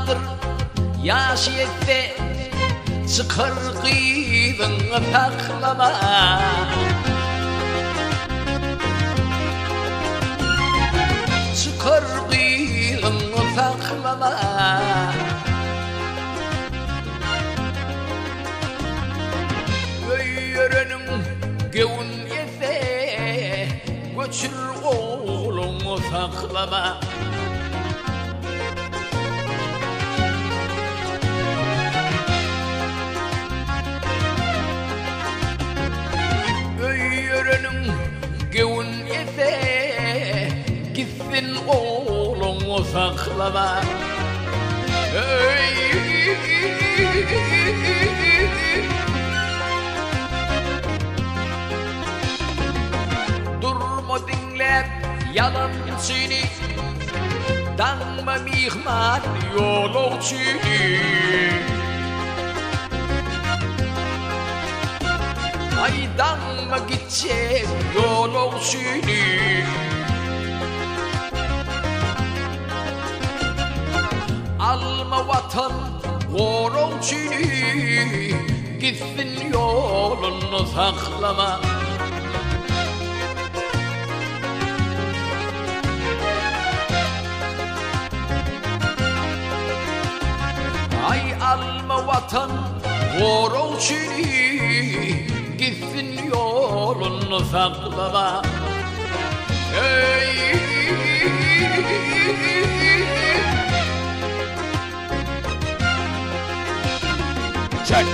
vardır yaşiyette, çıkar kıydın taklama. Çıkar kıydın taklama. Öğrenin gevun yese, göçür oğlunu saklama. Öğrenin gevun yese, gitsin oğlunu saklama. Durma dinle yalancını, danma mihman yolcunu. Ay danma gidecek yolcunu. Alma vatan yolcunu, gitsin yolunu saklama. Ay alma vatan yolcunu, gitsin yolunu saklama. Çek.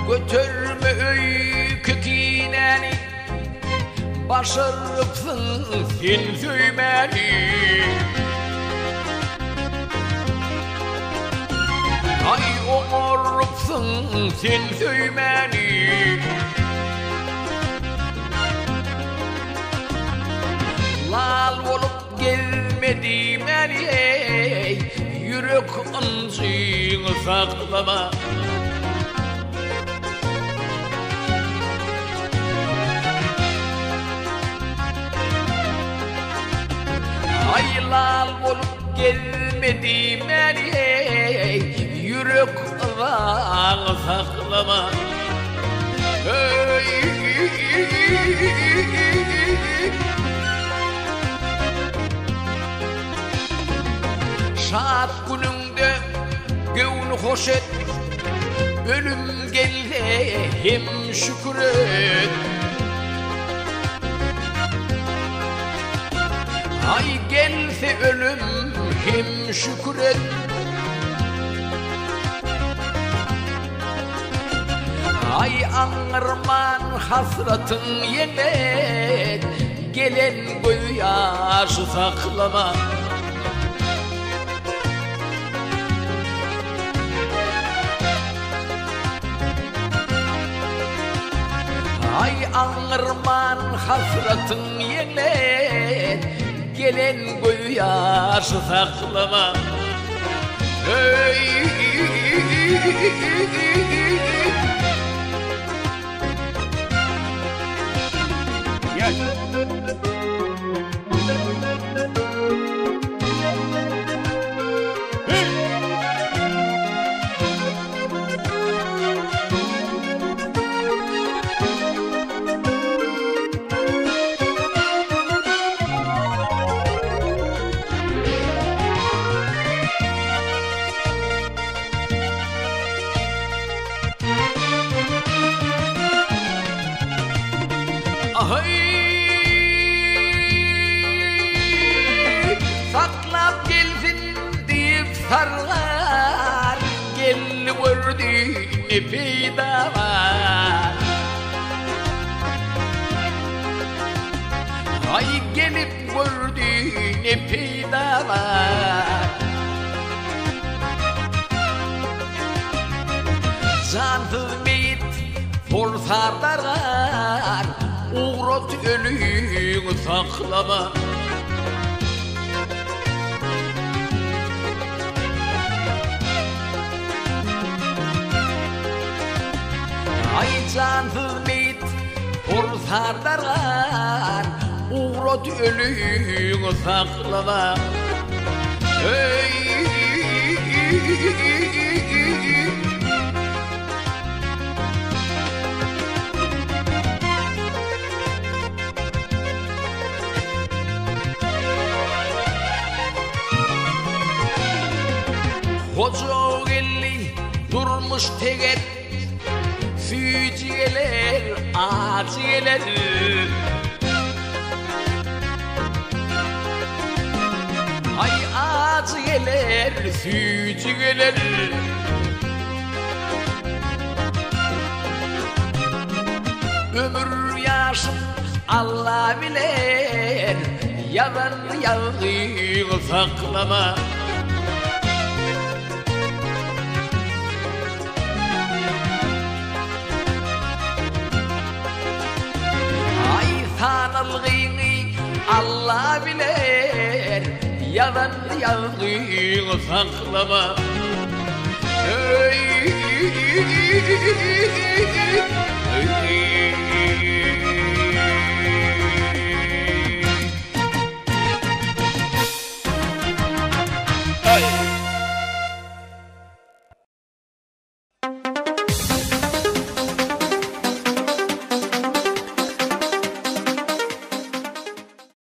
Götürme öykü kineni, başarıpsın sen söymeni. Ay omurupsın sen söymeni. Lal olup gelmedim ey, yürek ancığını saklama. Ay lal olup gelmedim ey, yürek ancığını saklama. Şad gününde gönlü hoş et, ölüm gelse hem şükret. Ay gelse ölüm hem şükret. Ay anırman hasratın yenet, gelen gözyaşı saklama. Ay anırman hasratın yenet, gelen gözyaşı saklama. Gel. Ay saklap gelsin deyip sarlar, gel gördü ne fayda var. Ay gelip gördü ne fayda var. Cansız meyit forsarlar, uğrat ölüyü saklama. Ay cansız meyit forsarlar, sardaran uğrat ölüğünü saklama. Hey Koca elli durmuş teget, füciyeler, aciyeler. Ay aciyeler, füciyeler. Ömür yaşım Allah bilir, yalan yalgın saklama. Tanılgını Allah bilir, yalan yalgın saklama. Hey, hey.